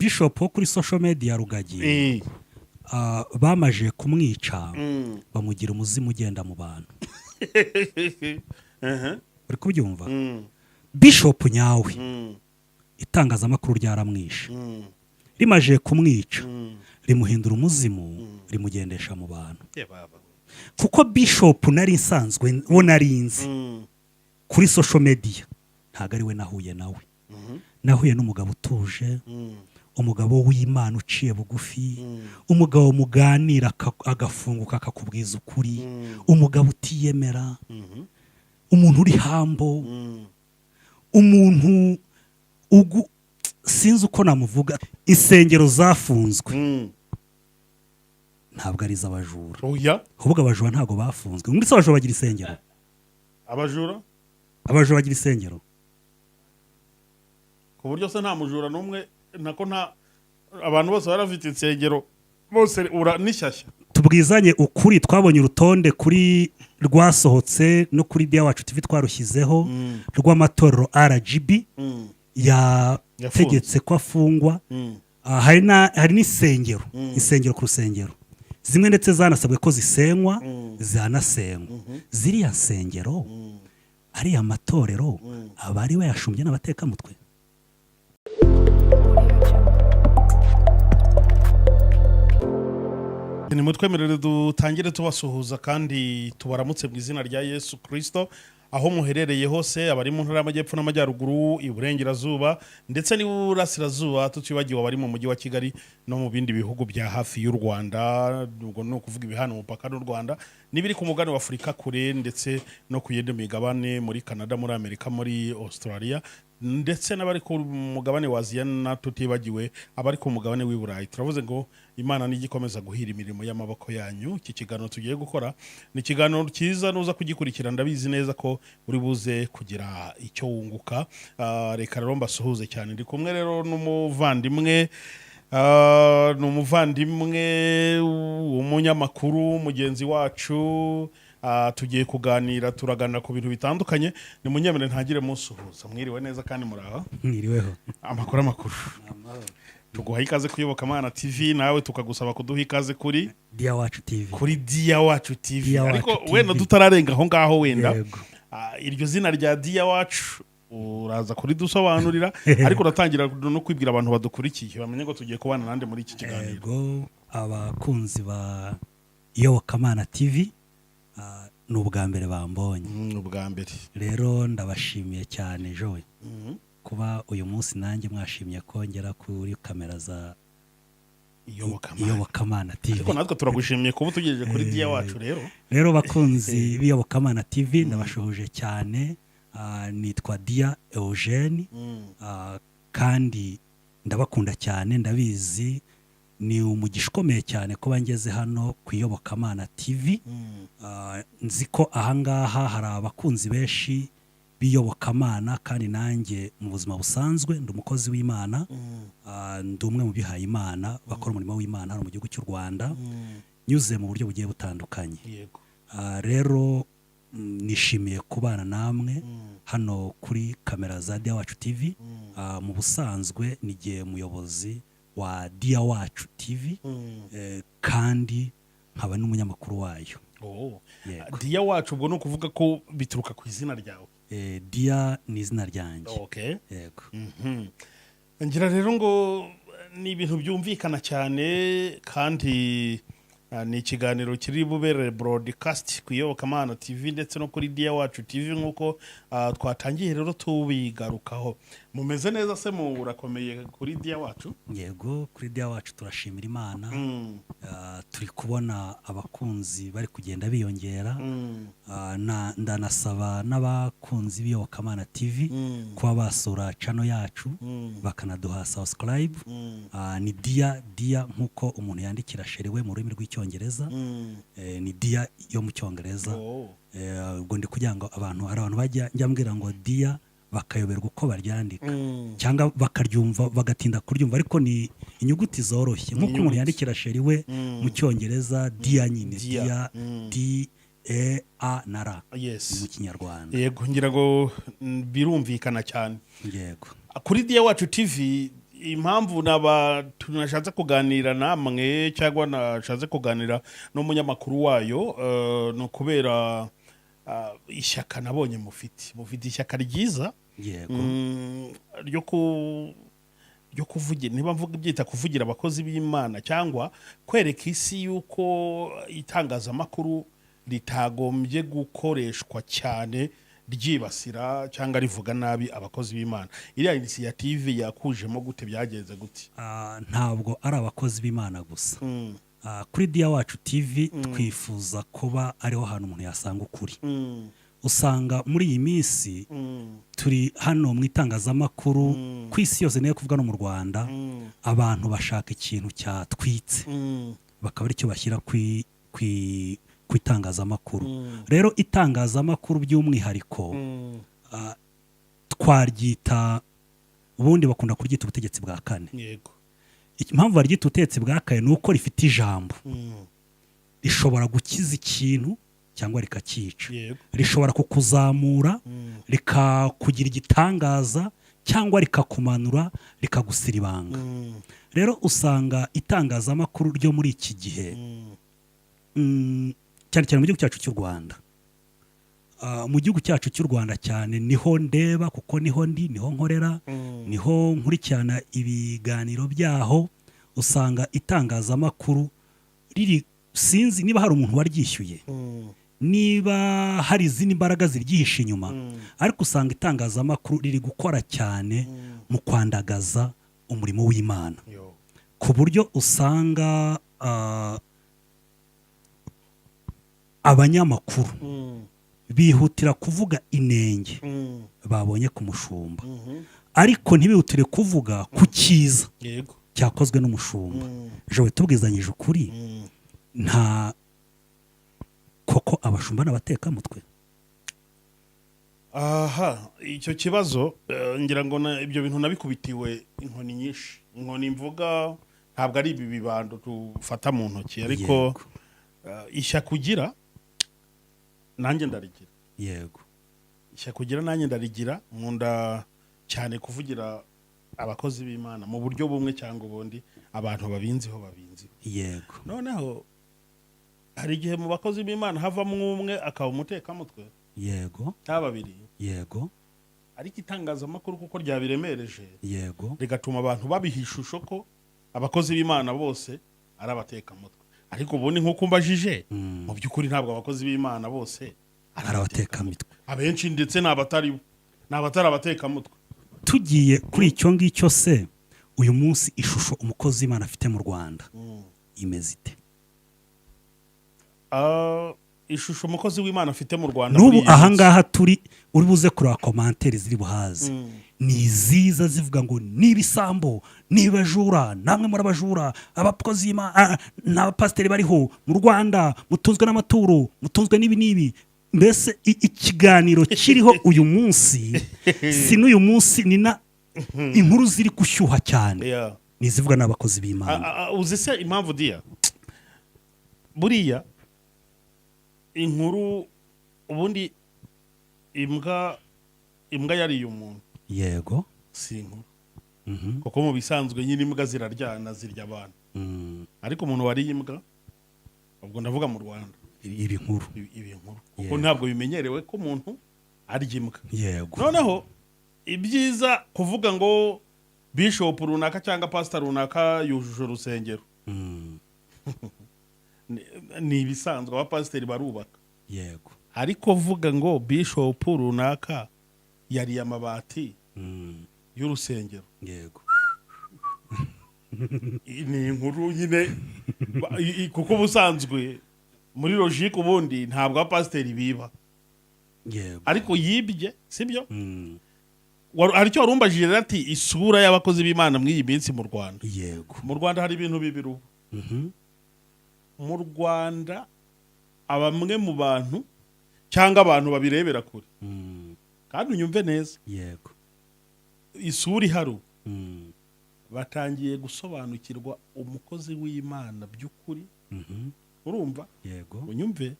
bishop wo kuri social media Rugagi bamaje kumwica bamugira umuzimu ugenda mu bantu uri kubyumva bishop nyawe itangazamakuru ryaramwishe rimaje kumwica rimuhindura umuzimu rimugendesha mu bantu kuko bishop nari nsanzwe wo narinzi kuri social media ntago ari we nahuye nawe nahuye n'umugabo utuje umugabo w'Imana uciye bugufi umugabo muganira agafunguka akakubwiza ukuri umugabo utiyemera umuntu uri hambo umuntu sinzi uko namuvuga insengero zafunzwe ntabwo ari iz'abajura ahubwo abajura ntabwo bafunzwe muri se abajura bagira insengero abajura bagira insengero ku buryo se nta mujura n'umwe nako nta abantu bose barafite insengero bose nishyashya tubwizanye ukuri twabonye urutonde kuri rwasohotse no kuri Dia Wacu TV twarushyizeho rw'amatorero RGB yategetse ko afungwa hari n'isengero insengero ku rusengero zimwe ndetse zanasabwe ko zisenywa zanasengwa ziriya nsengero ariya matorero abari bayashumbye n'abatekamutwe ni mutwemerere dutangire tubasuhuza kandi tubaramutse mu izina rya Yesu Kristo aho muherereye hose abari mu ntara y'amajyepfo n'amajyaruguru iburengerazuba ndetse n'iburasirazuba tutibagiwe abari mu mujyi wa Kigali no mu bindi bihugu bya hafi y'u Rwanda ubwo no kuvuga ibihano umupaka n'u Rwanda nibiri ku mugabane wa Afurika kure ndetse no ku yindi migabane muri Canada muri Amerika muri Australia ndetse n'abari ku mugabane wa Aziya na tutibagiwe abari ku mugabane w'i Burayi. Turavuze ngo Imana nigikomeza guhira imirimo y'amaboko yanyu. Iki kiganiro tugiye gukora ni kiganiro cyiza nuza kugikurikira ndabizi neza ko uri buze kugira icyo wunguka. Reka rero mbasuhuze cyane ndi kumwe rero n'umuvandimwe umunyamakuru mugenzi wacu tugiye kuganira turaganira ku bintu bitandukanye ni munyemere ntagire musuhuza mwiriwe neza kandi muraho mwiriweho amakuru tuguha ikaze kuyobokamana TV nawe tukagusaba kuduha ikaze kuri Dia Wacu TV kuri Dia Wacu TV ariko wenda tutararenga aho ngaho wenda iryo zina rya Dia Wacu uraza kuri dusobanurira ariko uratangira no kwibwira abantu badukurikiye bamenye ngo tugiye kubana nande muri iki kiganiro abakunzi ba Iyobokamana TV ni ubwa mbere bambonye ubwa mbere rero ndabashimiye cyane Joy kuba uyu munsi nanjye mwashimye kongera kuri kamera za Iyobokamana TV ariko natwe turagushimiye kuba tugejeje kuri Dia Wacu rero bakunzi b'Iyobokamana TV ndabashoje cyane nitwa Dia Eugene kandi ndabakunda cyane ndabizi ni umugisha ukomeye cyane kuba ngeze hano ku Iyobokamana TV nzi ko ahangaha hari abakunzi benshi b'iyobokamana kandi nanjye mu buzima busanzwe ndi umukozi w'Imana ndi umwe mu bihaye Imana bakora umurimo w'Imana hano mu gihugu cy'u Rwanda nyuze mu buryo bugiye butandukanye rero nishimiye kubana namwe hano kuri kamera za Dia Wacu TV mu busanzwe nigiye muyobozi wa Dia Wacu TV kandi nkaba n'umunyamakuru wayo. Dia Wacu ubwo no kuvuga ko bituruka ku izina ryawe. Dia ni izina ryanjye. Yego. Ngira rero ngo ni ibintu byumvikana cyane kandi ni ikiganiro kiri bubere broadcast ku Iyobokamana TV ndetse no kuri Dia Wacu TV nkuko twatangiye rero tubigarukaho. Mumeze neza se murakomeye kuri Dia Wacu? Yego kuri Dia Wacu turashimira Imana turi kubona abakunzi bari kugenda biyongera ndanasaba n'abakunzi b'Iyobokamana TV kuba basura channel yacu bakanaduha subscribe ni Dia nkuko umuntu yandikira sheriwe mu rurimi rw'icyongereza ni Dia yo mu cyongereza ubwo ndi kugira ngo abantu bajya njyambwira ngo Dia bakayoberwa uko baryandika cyangwa bakaryumva bagatinda kuryumva ariko ni inyuguti zoroshye nkuko umuntu yandikira sheriwe mu cyongereza Dia nyine Dia D E A na R mu kinyarwanda. Yego ngira ngo birumvikana cyane. Yego kuri Dia Wacu TV impamvu tunashatse kuganira namwe cyangwa nashatse kuganira n'umunyamakuru wayo ni ukubera ishyaka nabonye mufite ishyaka ryiza yego ryo kuvugira, niba mvuga ibyita kuvugira abakozi b'Imana cyangwa kwereka isi yuko itangazamakuru ritagombye gukoreshwa cyane ryibasira cyangwa rivuga nabi abakozi b'Imana. Iriya initiative yakujemo gute, byagenze gute? Ntabwo ari abakozi b'Imana gusa. Kuri Dia Wacu TV twifuza kuba ariho hantu umuntu yasanga ukuri. Usanga muri iyi minsi turi hano mu itangazamakuru ku isi yose niyo kuvuga no mu Rwanda, abantu bashaka ikintu cyatwitse bakaba aricyo bashyira ku itangazamakuru. Rero itangazamakuru by'umwihariko twaryita, ubundi bakunda kuryita ubutegetsi bwa kane. Yego. Impamvu baryita ubutegetsi bwa kane ni uko rifite ijambo, rishobora gukiza ikintu cyangwa rikakica, rishobora kukuzamura rikakugira igitangaza cyangwa rikakumanura rikagusira ibanga. Rero usanga itangazamakuru ryo muri iki gihe cyane cyane mu gihugu cyacu cy'u Rwanda, mu gihugu cyacu cy'u Rwanda cyane niho ndeba, kuko niho niho nkorera, niho nkurikirana ibiganiro byaho. Usanga itangazamakuru riri, sinzi niba hari umuntu waryishyuye, niba hari izindi mbaraga ziryihishe inyuma, ariko usanga itangazamakuru riri gukora cyane mu kwandagaza umurimo w'Imana, ku buryo usanga abanyamakuru bihutira kuvuga inenge babonye ku mushumba, ariko ntibihutire kuvuga ku cyiza cyakozwe n'umushumba. Jewe tubwizanyije ukuri, nta koko abashumba n'abatekamutwe. Aha, icyo kibazo ngira ngo ibyo bintu nabikubitiwe inkoni nyinshi. Inkoni mvuga ntabwo ari ibi bibando tufata mu ntoki, ariko ishyaka ugira nanjye ndarigira. Yego. Ishyaka ugira nanjye ndarigira, nkunda cyane kuvugira abakozi b'Imana mu buryo bumwe cyangwa ubundi, abantu babinziho babinziho. Yego. Noneho hari igihe mu bakozi b'Imana havamo umwe akaba umutekamutwe. Yego. Babiri. Yego. Ariko itangazamakuru kuko ryabiremereje, yego, rigatuma abantu babiha ishusho ko abakozi b'Imana bose ari abatekamutwe. Ariko ubundi nk'uko mbajije, mu by'ukuri ntabwo abakozi b'Imana bose ari abatekamitwe. Abenshi ndetse n'abatari abatekamutwe. Tugiye kuri icyo ngicyo se, uyu munsi ishusho umukozi w'Imana afite mu Rwanda imeze ite? Ishusho umukozi w'Imana afite mu Rwanda n'ubu ahangaha turi, uri buze kureba komantere ziri buhaze, ni ziza zivuga ngo nibisambo, nibajura, namwe muri abajura, abakozi b'Imana n'abapasiteri bariho mu Rwanda, mutunzwe n'amaturo, mutunzwe n'ibi. Mbese ikiganiro kiriho uyu munsi si n'uyu munsi, ni na inkuru ziri gushyuha cyane, ni zivuga n'abakozi b'Imana. Uzi se impamvu Dia? Buriya inkuru ubundi imbwa yariye umuntu. Yego. Si inkuru. Kuko mu bisanzwe nyine imbwa ziraryana, zirya abantu. Ariko umuntu wariye imbwa, ubwo ndavuga mu Rwanda, ibi nkuru. Kuko ntabwo bimenyerewe ko umuntu arya imbwa. Yego. Noneho ibyiza kuvuga ngo bishop runaka cyangwa pastor runaka yujuje urusengero. Ni ibisanzwe abapasiteri barubaka. Yego. Ariko vuga ngo bishop runaka yari amabati y'urusengero. Yego. Ni inkuru nyine kuko busanzwe muri logique ubundi ntabwo abapasiteri biba. Yego. Ariko yibye, sibyo? Aricyo warumbajije ati isura y'abakozi b'Imana muri iyi minsi mu Rwanda. Yego. Mu Rwanda hari ibintu bibiru. Mu Rwanda abamwe mu bantu cyangwa abantu babirebera kure, kandi unyumve neza, yego, isuri haru batangiye gusobanukirwa umukozi w'Imana by'ukuri. Urumva? Yego. Unyumve,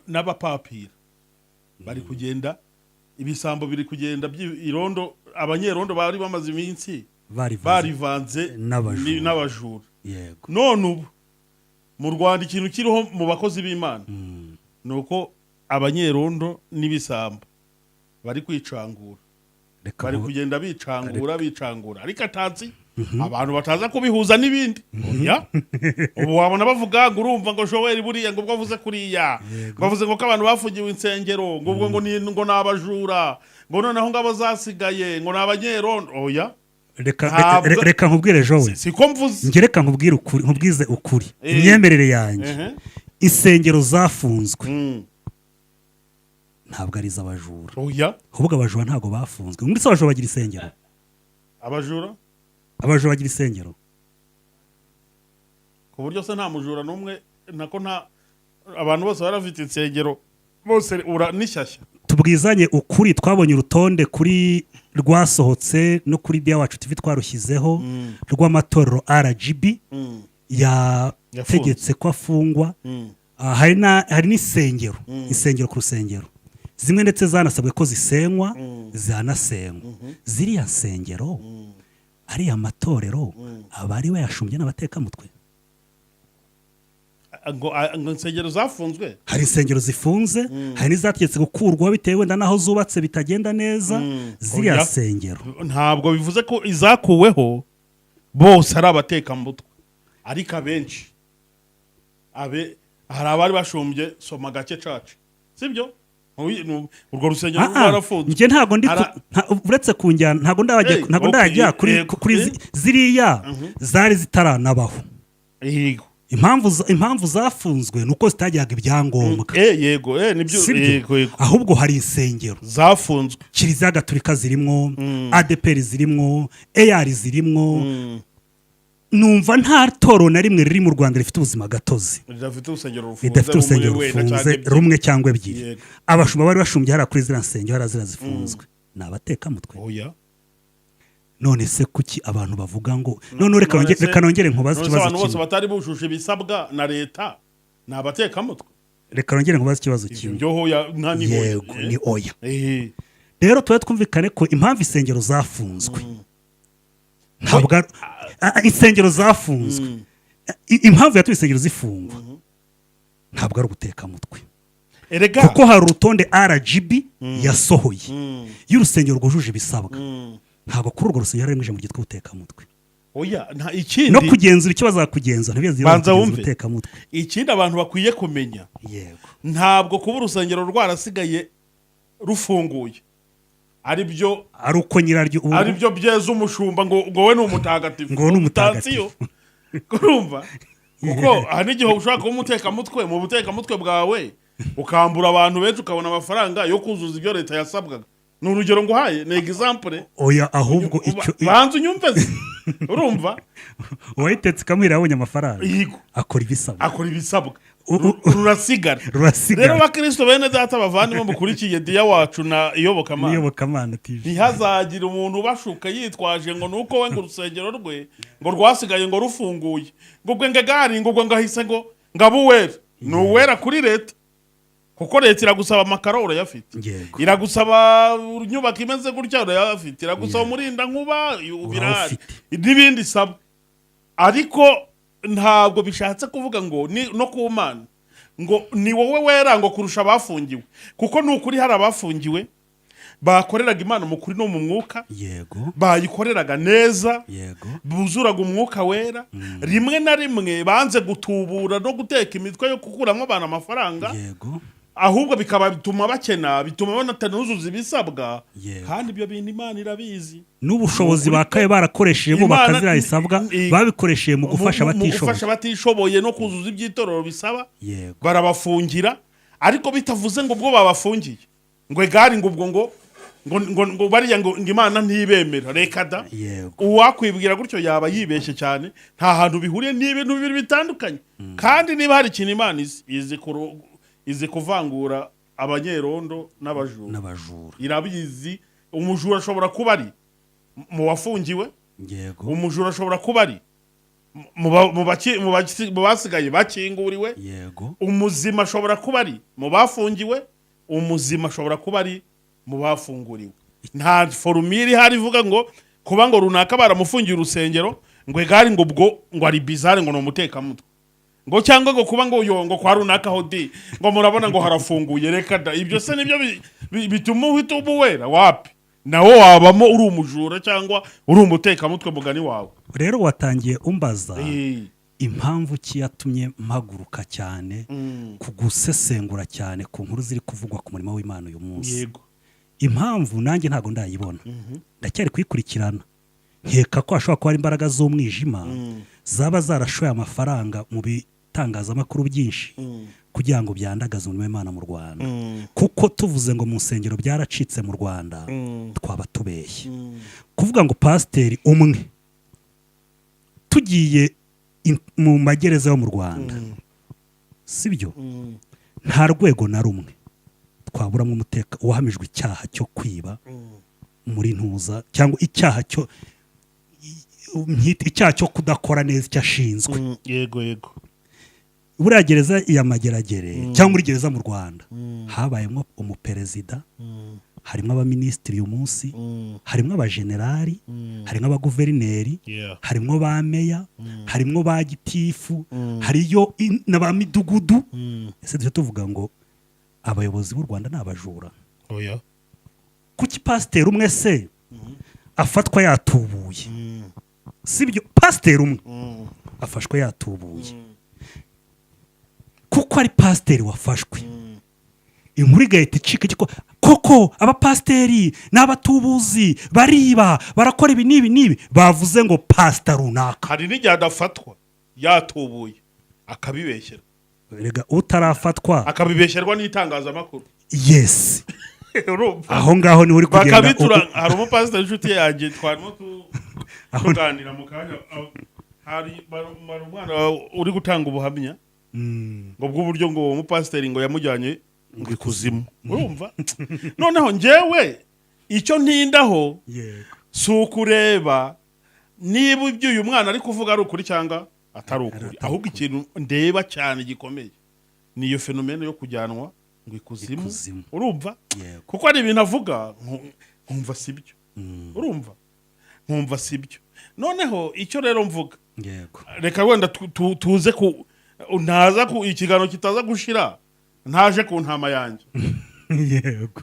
n'abapapira bari kugenda, ibisambo biri kugenda irondo, abanyerondo bari bamaze iminsi barivanze n'abajura. Yego. None ubu mu Rwanda ikintu kiriho mu bakozi b'Imana nuko abanyerondo n'ibisambo bari kwicangura, bari kugenda bicangura ariko atatsi abantu bataza kubihuza n'ibindi. Ubu wabona bavuga ngo urumva ngo Joel buriya ngo bwavuze kuriya, bavuze ngo ko abantu bafugiwe insengero ngo ubwo ngo nabajura, ngo noneho ngo abazasigaye ngo nabanyerondo. Oya, reka nkubwire Joel, siko mvuze, nge reka nkubwize ukuri imyemerere yanjye. Insengero zafunzwe ntabwo ari iz'abajura. Oya, ahubwo abajura ntabwo bafunzwe. Muri se abajura bagira insengero? Abajura bagira insengero ku buryo se nta mujura n'umwe, nako nta abantu bose barafite insengero bose nishyashya. Tubwizanye ukuri, twabonye urutonde kuri rwasohotse no kuri Dia Wacu TV twarushyizeho rw'amatorero RGB yategetse ko afungwa. Hari n'insengero, insengero ku rusengero zimwe ndetse zanasabwe ko zisenywa, zanasenywa. Ziriya nsengero ariya matorero aba ari we yashumbye n'abatekamutwe. Ngo insengero zafunzwe, hari insengero zifunze, hari n'izategetse gukurwaho bitewe wenda n'aho zubatse bitagenda neza. Ziriya nsengero ntabwo bivuze ko izakuweho bose ari abatekamutwe, ariko abenshi hari abari bashumbye. Soma gake cacu, sibyo? Urwo rusengero rwarafunzwe. Njye ntabwo uretse kunjyana, ntabwo ndajya kuri ziriya zari zitaranabaho. Yego, impamvu zafunzwe nuko zitagiraga ibyangombwa. Yego, nibyo. Ahubwo hari insengero zafunzwe, Kiliziya Gatolika zirimo, ADPR zirimo, EAR zirimo. Numva nta toro na rimwe riri mu Rwanda rifite ubuzima gatozi ridafite urusengero rufunze rumwe cyangwa ebyiri. Abashumba bari bashumbye hariya kuri ziriya nsengero, hariya ziriya zifunzwe, ni abatekamutwe. None se kuki abantu bavuga ngo none reka nongere nkubaze ikibazo kimwe. Abantu bose batari bujuje ibisabwa na leta ni abatekamutwe. Reka nongere nkubaze ikibazo kimwe. Yego, ni oya. Rero tuba twumvikane ko impamvu insengero zafunzwe ntabwo insengero zafunzwe, impamvu yatumye insengero zifungwa ntabwo ari ugutekamutwe, kuko hari urutonde RGB yasohoye y'urusengero rwujuje ibisabwa. Ntabwo kuri urwo rusengero hari mu gitwa ubutekamutwe. Oya, nta ikindi no kugenzura icyo bazakugenza banza wumve. Ikindi abantu bakwiye kumenya, yego, ntabwo kuba urusengero rwarasigaye rufunguye ari uko nyiraryo ari byo byeza umushumba ngo we ni umutagatifu, ngo ni umutagatifu. Kurumva kuko hari igihe ushaka kuba umutekamutwe mu butekamutwe bwawe ukambura abantu benshi ukabona amafaranga yo kuzuza ibyo leta yasabwaga. Ni urugero nguhaye, ni example. Oya, ahubwo icyo banza unyumve. Urumva uwayitetse kamwira yabonye amafaranga, akora ibisabwa rurasigara. Rero bakristo bene data bavandimwe mukurikiye Dia Wacu na Iyobokamana TV, ntihazagira umuntu ubashuka yitwaje ngo nuko we ngo urusengero rwe ngo rwasigaye ngo rufunguye ngo bwe ngagari ngo ngahise ngo ngabuwera. Ni uwera kuri leta, kuko leta iragusaba amakaro urayafite, iragusaba inyubako imeze gutya urayafite, iragusaba umurinda nkuba ubirahari n'ibindi saba. Ariko ntabwo bishatse kuvuga ngo no ku Mana ngo ni wowe wera ngo kurusha abafungiwe, kuko nukuri hari abafungiwe bakoreraga Imana mu kuri no mu mwuka. Yego, bayikoreraga neza. Yego, buzuraga umwuka wera. Rimwe na rimwe banze gutubura no guteka imitwe yo kukuramo abantu amafaranga. Yego, ahubwo bikaba bituma bakena, bituma banatanuzuza ibisabwa. Kandi ibyo bintu Imana irabizi. N'ubushobozi bakaye barakoresheje bo bakazira isabwa babikoresheje mu gufasha batishoboye no kuzuza ibyitorero bisaba. Barabafungira, ariko bitavuze ngo ubwo babafungiye ngo egari ngo ubwo ngo bariya ngo Imana ntibemera. Reka da, uwakwibwira gutyo yaba yibeshye cyane. Nta hantu bihuriye n'ibintu bibiri bitandukanye. Kandi niba hari ikintu Imana izi kuvangura abanyerondo n'abajura, irabizi. Umujura ashobora kuba ari mu wafungiwe, umujura ashobora kuba ari mu basigaye bakinguriwe, umuzima ashobora kuba ari mu bafungiwe, umuzima ashobora kuba ari mu bafunguriwe. Nta formule ihari ivuga ngo kuba ngo runaka baramufungiye urusengero ngo egari ngo ubwo ngo ari bizarre ngo ni umutekamutwe ngo cyangwa ngo kuba ngo yongo kwa runaka hodi ngo murabona ngo harafunguye reka da ibyo se nibyo bituma uhita ubuwera wapi nawo wabamo uri umujura cyangwa uri umutekamutwe mugani wawe. Rero watangiye umbaza impamvu ki yatumye mpaguruka cyane kugusesengura cyane ku nkuru ziri kuvugwa ku murimo w'Imana uyu munsi. Yego. Impamvu nanjye ntago ndayibona. Ndacyari kwikurikirana. Nkeka ko hashobora kuba ari imbaraga z'umwijima zaba zarashoye amafaranga mu bitangazamakuru byinshi kugira ngo byandagaze umurimo w'Imana mu Rwanda. Kuko tuvuze ngo mu nsengero byaracitse mu Rwanda twaba tubeshye. Kuvuga ngo pasiteri umwe tugiye mu magereza yo mu Rwanda sibyo nta rwego na rumwe twaburamo umuteka uwahamijwe icyaha cyo kwiba muri ntuza cyangwa icyaha cyo kudakora neza cyashinzwe. Yego yego. Buriya gereza ya Mageragere cyangwa muri gereza mu Rwanda habayemo umuperezida, harimo abaminisitiri uyu munsi, harimo abajenerali, harimo abaguverineri, harimo ba meya, harimo ba gitifu, hariyo n'abamidugudu. Ese tujye tuvuga ngo abayobozi b'u Rwanda ni abajura? Oya. Kuki pasiteri umwe se afatwa yatubuye? Sibyo, pasiteri umwe afashwe yatubuye kuko ari pasiteri wafashwe. Inkuru igahita icika koko abapasiteri n'abatubuzi bariba barakora ibi n'ibi bavuze ngo pasita runaka. Hari n'igihe adafatwa yatubuye akabibeshyera. Rega utarafatwa akabibeshyerwa n'itangazamakuru. Yes. Aho ngaho ni uri kugenda bakabitura. Hari umupasiteri inshuti yanjye twarimo tuganira mu kanya, hari umwana uri gutanga ubuhamya ngo bw'uburyo ngo uwo mupasiteri ngo yamujyanye ngo ikuzimu. Urumva? Noneho njyewe icyo ntindaho si ukureba niba ibyo uyu mwana ari kuvuga ari ukuri cyangwa atari ukuri, ahubwo ikintu ndeba cyane gikomeye ni iyo fenomene yo kujyanwa ngo ikuzimu. Urumva? Kuko ari ibintu avuga nkumva sibyo. Urumva? Nkumva sibyo. Noneho icyo rero mvuga reka wenda tuze ku ntaza ku ikiganiro kitaza gushira ntaje ku ntama yanjye. Yego.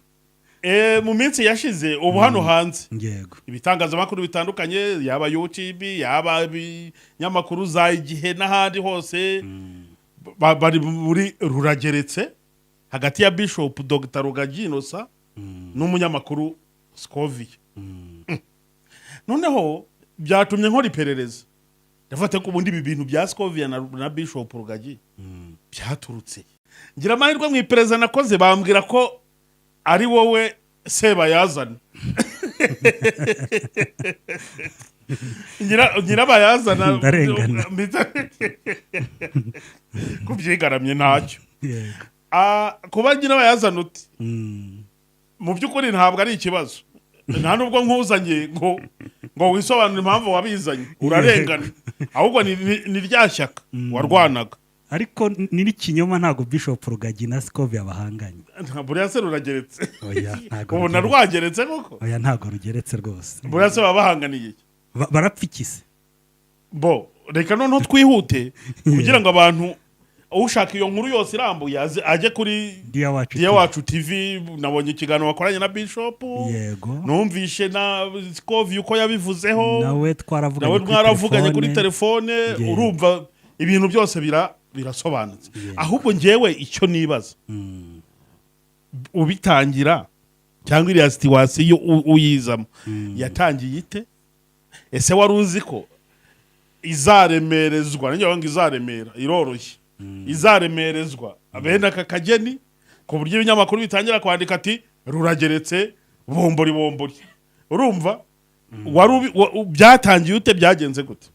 Mu minsi yashize ubu hano hanze yego ibitangazamakuru bitandukanye yaba YouTube yaba ibinyamakuru za Igihe n'ahandi hose bari muri rurageretse hagati ya Bishop Dr. Rugagi Innocent n'umunyamakuru Scovia. Noneho byatumye nkora iperereza ndafata ko ubundi ibi bintu bya Scovia na Bishop Rugagi byaturutse. Ngira amahirwe mu iperereza nakoze bambwira ko ari wowe Sebayazana. Ngira bayazana ndarengana kubyigaramye ntacyo. Kuba ngira bayazana uti mu by'ukuri ntabwo ari ikibazo, nta nubwo nkuzanye ngo wisobanure impamvu wabizanye urarengana, ahubwo ni rya shyaka warwanaga. Ariko niri kinyoma ntago Bishop Rugagi na Scovia bahanganye. Buriya se rurageretse. Oya ntago. Ubu narwageretse koko? Oya ntago rugeretse rwose. Buriya se babahanganiye. Barapfikise. Bo reka noneho twihute kugira ngo abantu ushaka iyo nkuru yose irambuye aje kuri Dia Wacu TV. Nabonye ikiganiro wakoranye na Bishop. Yego. Numvishe na Scovia uko yabivuzeho. Nawe twaravuganye kuri telefone. Urumva ibintu byose birasobanutse. Ahubwo njyewe icyo nibaza ubitangira cyangwa iriya situation uyizamo yatangiye ite? Ese wari uzi ko izaremerezwa nanjye ngo izaremera iroroshye izaremerezwa abenda aka kageni ku buryo ibinyamakuru bitangira kwandika ati rurageretse bombori. Urumva? Byatangiye ute byagenze gute?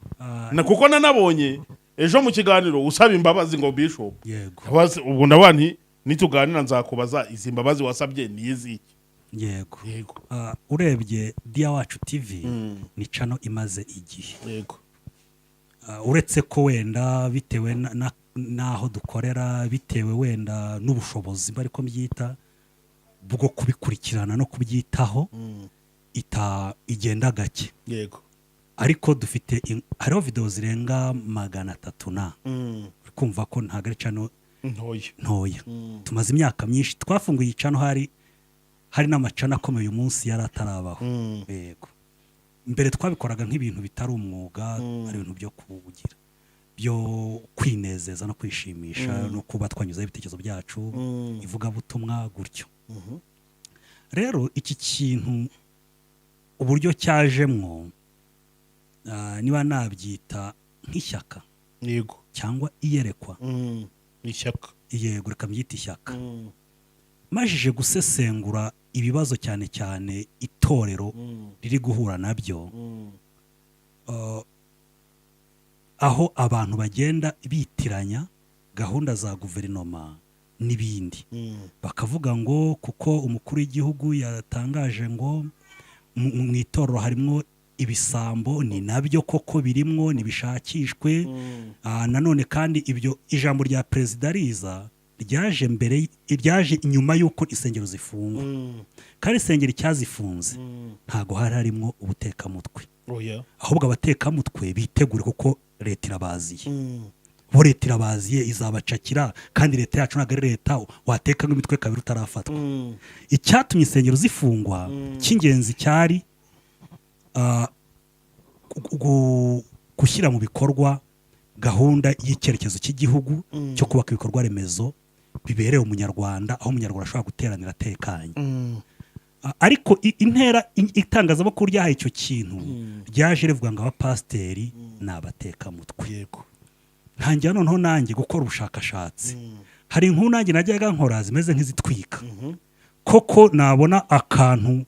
Na kuko nanabonye ejo mu kiganiro usaba imbabazi ngo Bishop. Yego. Ubwo ndabani nituganira nzakubaza izi mbabazi wasabye ni iziki. Yego. Yego. Urebye Dia Wacu TV ni channel imaze igihe. Yego. Uretse ko wenda bitewe naho dukorera bitewe wenda n'ubushobozi bari ko mbyita bwo kubikurikirana no kubyitaho igenda gake yego ariko dufite hariho video zirenga 300 na kumva ko ntago ari cano ntoya tumaze imyaka myinshi twafunguye icano hari n'amacana akomeye uyu munsi yari atarabaho yego mbere twabikoraga nk'ibintu bitari umwuga ari ibintu byo kugira byo kwinezeza no kwishimisha no kuba twanyuzaho ibitekerezo byacu ivugabutumwa gutyo rero iki kintu uburyo cyajemwo niba nabyita nk'ishyaka yego cyangwa iyerekwa ishyaka yego reka mbyita ishyaka majije gusesengura ibibazo cyane cyane itorero riri guhura nabyo aho abantu bagenda bitiranya gahunda za guverinoma n'ibindi bakavuga ngo kuko umukuru w'igihugu yatangaje ngo mu itorero harimo ibisambo ni nabyo koko birimwo nibishakishwe nanone kandi ibyo ijambo rya perezida riza ryaje inyuma y'uko isengero zifungwa kandi isengero icyazifunze ntago hari harimo ubutekamutwe ahubwo abatekamutwe bitegure kuko leta irabaziye bo leta irabaziye izabacakira kandi leta yacu ntabwo ari leta wateka nk'imitwe kabiri utarafatwa icyatumye isengero zifungwa cy'ingenzi cyari gushyira mu bikorwa gahunda y'icyerekezo cy'igihugu cyo kubaka ibikorwa remezo bibereye umunyarwanda aho umunyarwanda ashobora guteranira atekanye ariko intera itangazamakuru ryahaye icyo kintu ryaje rivuga ngo abapasiteri ni abatekamutwe yego ntangira noneho nanjye gukora ubushakashatsi hari inkuru nanjye najyaga nkora zimeze nk'izitwika koko nabona akantu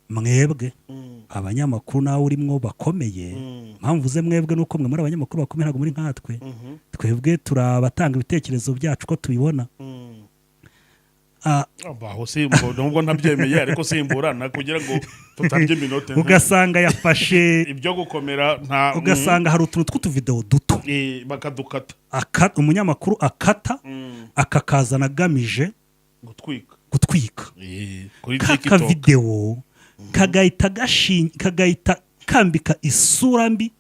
mwebwe abanyamakuru nawe urimo bakomeye mpamvu uze mwebwe nuko mwe muri abanyamakuru bakomeye ntabwo muri nkatwe twebwe turabatanga ibitekerezo byacu ko tubibona aho simbo nubwo ntabyemeye ariko simburana kugira ngo tutabye minute ugasanga yafashe ibyo gukomera nta ugasanga hari utuntu tw'utuvideo duto bakadukata umunyamakuru akata akakazana agamije gutwika kaka video kagahita kambika isura mbi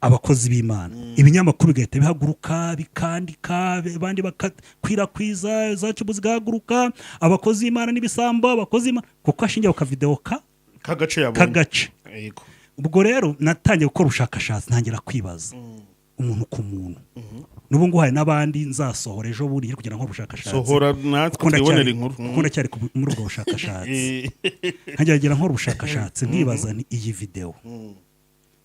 abakozi b'Imana ibinyamakuru bigahita bihaguruka bikandika abandi bakakwirakwiza zacu zigahaguruka abakozi b'Imana n'ibisambo abakozi b'Imana kuko ashingiye ku video kagace yego ubwo rero natangiye gukora ubushakashatsi ntangira kwibaza umuntu ku muntu n'ubu nguhaye n'abandi nzasohora ejo buri kugira ngo ubushakashatsi sohora natwe twibonera inkuru ukunda cyari muri ubwo bushakashatsi nkagira nkora ubushakashatsi nkibaza ni iyi video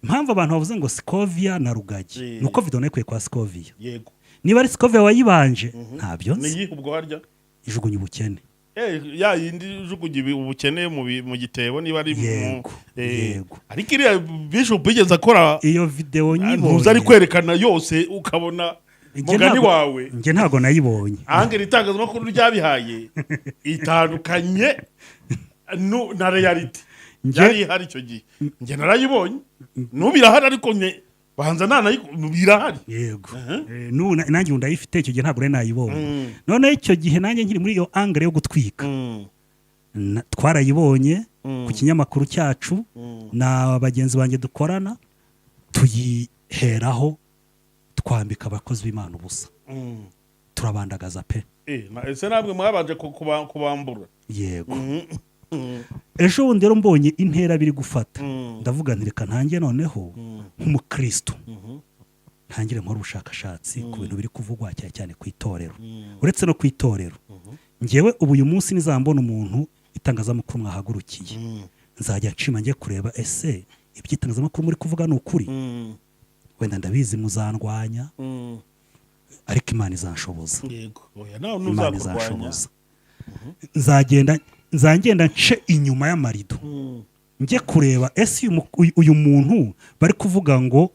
impamvu abantu bavuze ngo Scovia na Rugagi nuko video nayo kwa Scovia yego niba ari Scovia wayibanje ntabyo nzi ni ubwo harya ijugunye ubukene ya yindi ijugunye ubukene mu gitebo niba ari yego ariko iriya Bishop bigeze akora iyo video nyibonye ntuzari kwerekana yose ukabona mugani wawe nge ntago nayibonye ahangera itangazamakuru ryabihaye itandukanye na reality yari hari icyo gihe nge narayibonye nubirahari ariko banza birahari yego nanjye ndayifite icyo gihe ntabwo nayibonye none icyo gihe nanjye nkiri muri iyo angle yo gutwika twarayibonye ku kinyamakuru cyacu na bagenzi banjye dukorana tuyiheraho twambika abakozi b'Imana ubusa turabandagaza pe ese nabwe mwabanje kubambura yego ejo bundi rero mbonye intera biri gufata ndavuga nti reka ntange noneho nk'umukristo ntangire nkora ubushakashatsi ku bintu biri kuvugwa cyane ku itorero uretse no ku itorero ngewe ubu uyu munsi nizambona umuntu itangazamakuru mwahagurukiye nzajya nshima njye kureba ese iby'itangazamakuru muri kuvuga ni ukuri wenda ndabizi muzandwanya ariko Imana izanshoboza Imana izanshoboza nzagenda nce inyuma y'amarido njye kureba ese uyu muntu bari kuvuga ngo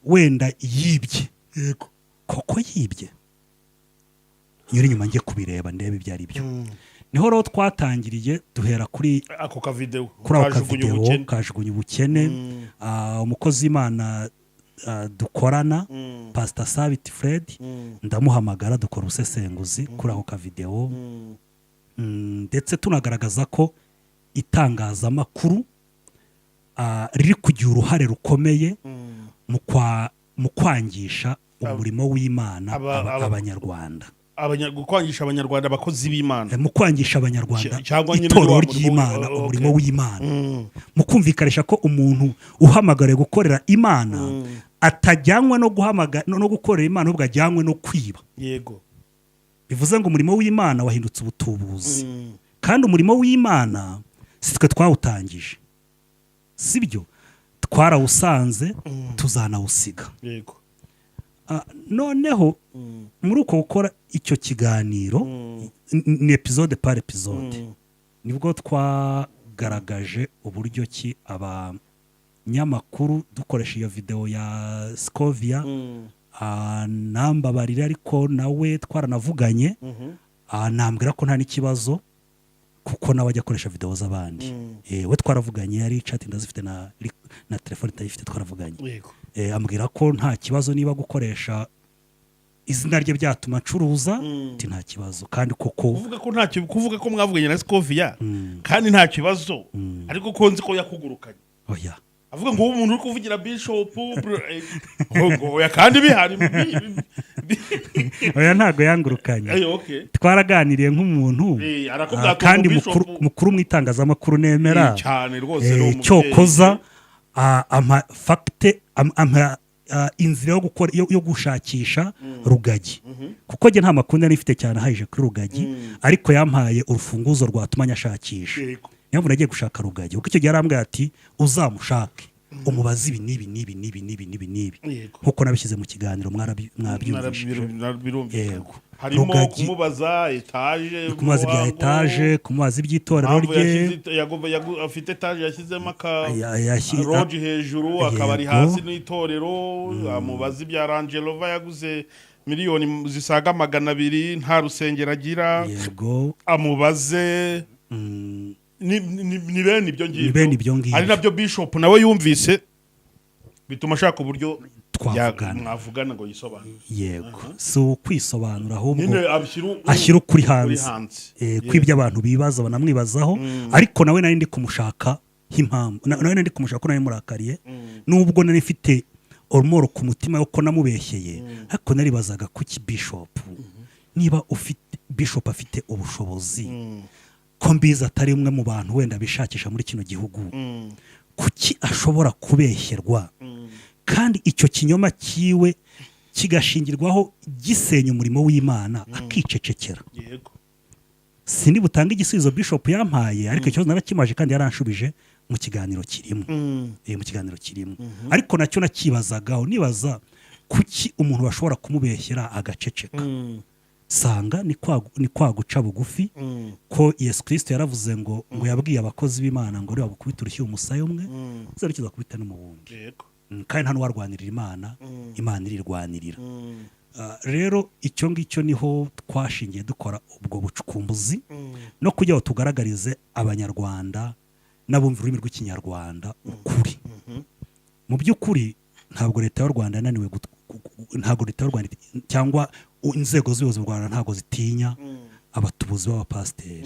wenda yibye yego koko yibye nyiri inyuma njye kubireba ndebe ibyo ari byo niho rero twatangiriye duhera kuri ako ka video kajugunye ubukene umukozi w'Imana dukorana Pastor Sabiti Fred ndamuhamagara dukora ubusesenguzi kuri ako ka video ndetse tunagaragaza ko itangazamakuru riri kugira uruhare rukomeye mu kwangisha umurimo w'Imana abanyarwanda, kwangisha abanyarwanda abakozi b'Imana, mu kwangisha abanyarwanda itorero ry'Imana, umurimo w'Imana, mu kumvikanisha ko umuntu uhamagariye gukorera Imana atajyanwa no gukorera Imana, ubwo ajyanwe no kwiba. Yego, bivuze ngo umurimo w'Imana wahindutse ubutubuzi, kandi umurimo w'Imana si twe twawutangije, sibyo, twarawusanze tuzanawusiga. Yego. Noneho muri uko gukora icyo kiganiro ni episode par episode nibwo twagaragaje uburyo ki abanyamakuru dukoresha iyo video ya Scovia nambabarira, ariko nawe twaranavuganye nambwira ko nta n'ikibazo kuko nawe ajya akoresha video z'abandi. We twaravuganye, yari chat ndazifite na telefone itayifite, twaravuganye. Ambwira ko nta kibazo niba gukoresha izina rye byatuma ncuruza, nta kibazo, kandi koko kuvuga ko mwavuganye na Scovia kandi nta kibazo, ariko ko nzi ko yakugurukanye. Oya, avuga ngo umuntu uri kuvugira Bishop oya kandi bihari. Oya, ntago yangurukanye. Twaraganiriye nk'umuntu kandi mukuru mu itangazamakuru nemera cyane rwose, cyokoza inzira yo gushakisha Rugagi, kuko njye nta makuru nari mfite cyane ahayije kuri Rugagi, ariko yampaye urufunguzo rwatuma nyashakisha. Niyo mpamvu nagiye gushaka Rugagi, kuko icyo gihe yarambwiye ati uzamushake umubazi ibi n'ibi, nkuko nabishyize mu kiganiro mwabyumvishije. Yego, harimo kumubaza etaje, kumubaza ibya etaje, kumubaza iby'itorero rye, afite etaje yashyizemo roji hejuru, akaba ari hasi n'itorero. Amubaza ibya Rangelova yaguze miliyoni zisaga 200 nta rusengero agira. Yego, amubaze ni bene ibyo ngibyo, ari nabyo Bishop nawe yumvise bituma ashaka uburyo mwavugana ngo yisobanure. Yego, si ukwisobanura, ahubwo ashyira ukuri hanze kw'ibyo abantu bibaza banamwibazaho. Ariko nawe nari ndi kumushaka impamvu, nawe nari ndi kumushaka ko nari murakariye, nubwo nari mfite ormoro ku mutima yuko namubeshyeye, ariko naribazaga kuki Bishop, niba Bishop afite ubushobozi, ko mbiza atari umwe mu bantu wenda bishakisha muri kino gihugu, kuki ashobora kubeshyerwa kandi icyo kinyoma kiwe kigashingirwaho gisenya umurimo w'Imana akicecekera? Sindi butanga igisubizo Bishop yampaye, ariko ikibazo narakimaje kandi yaranshubije mu kiganiro kirimo. Mu kiganiro kirimo, ariko nacyo nakibazagaho, nibaza kuki umuntu bashobora kumubeshyera agaceceka. Sanga ni kwa guca bugufi, ko Yesu Kristo yaravuze ngo yabwiye abakozi b'Imana ngo reba gukubita urushyi umusaya umwe uzarukiza kubita no mu wundi, kandi nta n'uwarwanirira Imana, Imana irirwanirira. Rero icyo ngicyo niho twashingiye dukora ubwo bucukumbuzi, no kugira ngo tugaragarize abanyarwanda n'abumva ururimi rw'ikinyarwanda ukuri. Mu by'ukuri ntabwo leta y'u Rwanda yananiwe, ntabwo leta y'u Rwanda cyangwa inzego z'ubuyobozi mu Rwanda ntabwo zitinya abatubuzi b'abapasiteri.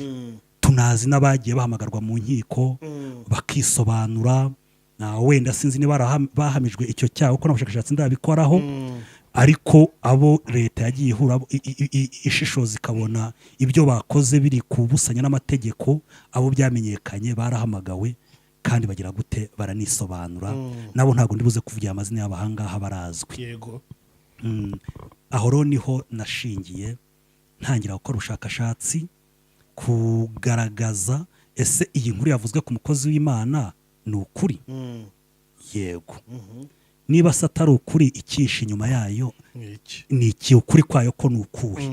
Tunazi n'abagiye bahamagarwa mu nkiko bakisobanura, wenda sinzi niba bahamijwe icyo cyaha kuko n'abashakashatsi ndabikoraho, ariko abo leta yagiye ihura ishishoza ikabona ibyo bakoze biri kubusanya n'amategeko, abo byamenyekanye barahamagawe kandi bagira gute baranisobanura. Nabo ntabwo ndibuze kuvugira amazina y'abahangaha barazwi. Yego. Aho rero niho nashingiye ntangira gukora ubushakashatsi, kugaragaza ese iyi nkuru yavuzwe ku mukozi w'Imana ni ukuri. Yego, niba se atari ukuri, icyishe inyuma yayo ni iki? Ukuri kwayo ko ni ukuhe?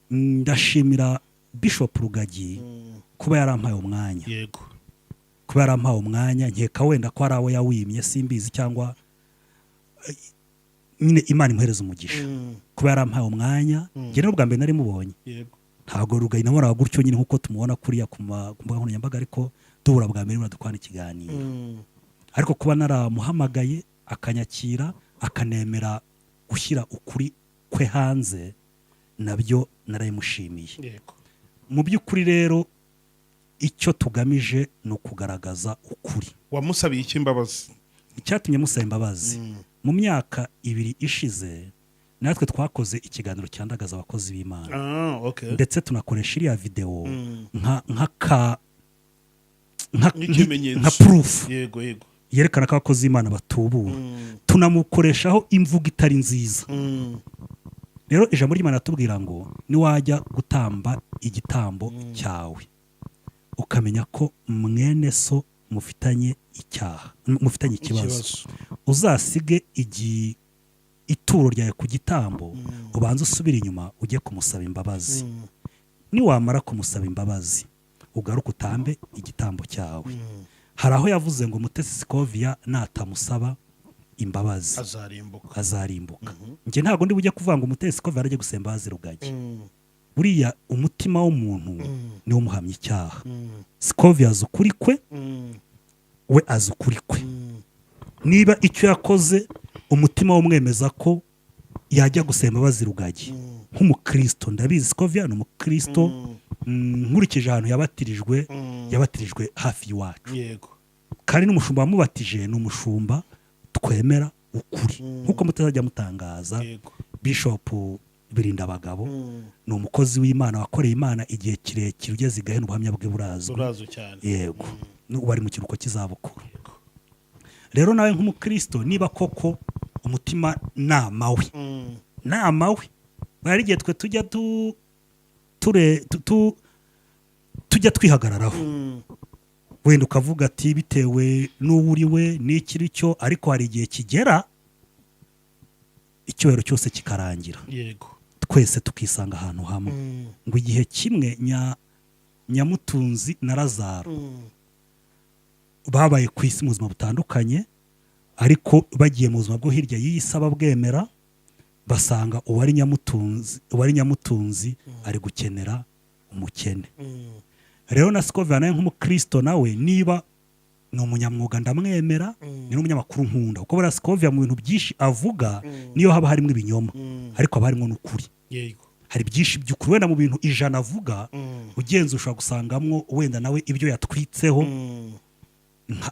Ndashimira Bishop Rugagi kuba yarampaye umwanya. Yego, kuba yarampaye umwanya, nkeka wenda ko ari abo yawimye simbizi, cyangwa nyine Imana imuhereza umugisha kuba yarampaye umwanya. Njye n'ubwa mbere nari mubonye, ntabwo Rugagi nabonaga gutyo nyine nkuko tumubona kuriya ku mbuga nkoranyambaga, ariko duhura bwa mbere dukwana ikiganiro. Ariko kuba naramuhamagaye akanyakira akanemera gushyira ukuri kwe hanze, nabyo narayimushimiye. Mu by'ukuri rero icyo tugamije ni ukugaragaza ukuri. wamusabiye iki imbabazi? Icyatumye musaba imbabazi, mu myaka 2 ishize natwe twakoze ikiganiro cyandagaza abakozi b'Imana, okay. ndetse tunakoresha iriya video nka proof yego yerekana ko abakozi b'Imana batubura. Tunamukoreshaho imvugo itari nziza. Rero ijambo ry'Imana atubwira ngo niwajya gutamba igitambo cyawe ukamenya ko mwene so mufitanye icyaha, mufitanye ikibazo, uzasige ituro ryawe ku gitambo, ubanza usubira inyuma ujye kumusaba imbabazi. Niwamara kumusaba imbabazi ugaruka utambe igitambo cyawe. Hari aho yavuze ngo Mutesi Scovia natamusaba imbabazi azarimbuka. Nje ntago ndi bujye kuvuga ngo Mutesi Scovia arajye gusemba imbabazi Rugagi. Buriya umutima w'umuntu ni wo muhamya icyaha. Scovia azi ukuri kwe, we azi ukuri kwe. Niba icyo yakoze umutima w'umwemeza ko yajya gusemba imbabazi Rugagi, nk'umukristo ndabizi Scovia ni umukristo, nkurikije ahantu yabatirijwe hafi y'iwacu. Yego. Kandi n'umushumba wamubatije ni umushumba twemera ukuri, nk'uko mutazajya mutangaza. Bishop Birindabagabo ni umukozi w'Imana wakoreye Imana igihe kirekire, ugeze igahena ubuhamya bwe burazwi cyane. Yego, bari mu kiruhuko cy'izabukuru. Rero nawe nk'umukristo, niba koko umutima nama we bari igihe twe tujya twihagararaho, wenda ukavuga ati bitewe n'uwo uri we n'ikiri cyo, ariko hari igihe kigera icyubahiro cyose kikarangira. Yego. Twese tukisanga ahantu hamwe. Ngo igihe kimwe Nyamutunzi na Lazaro babaye ku isi mu buzima butandukanye, ariko bagiye mu buzima bwo hirya y'isaba bwemera, basanga uwari Nyamutunzi ari gukenera umukene. Rero na Scovia nawe nk'umukristo, nawe niba ni umunyamwuga ndamwemera, ni n'umunyamakuru nkunda, kuko buriya Scovia mu bintu byinshi avuga niyo haba harimo ibinyoma, ariko haba harimo n'ukuri. Hari byinshi by'ukuri, wenda mu bintu 100 avuga ugenza ushobora gusangamo wenda nawe ibyo yatwitseho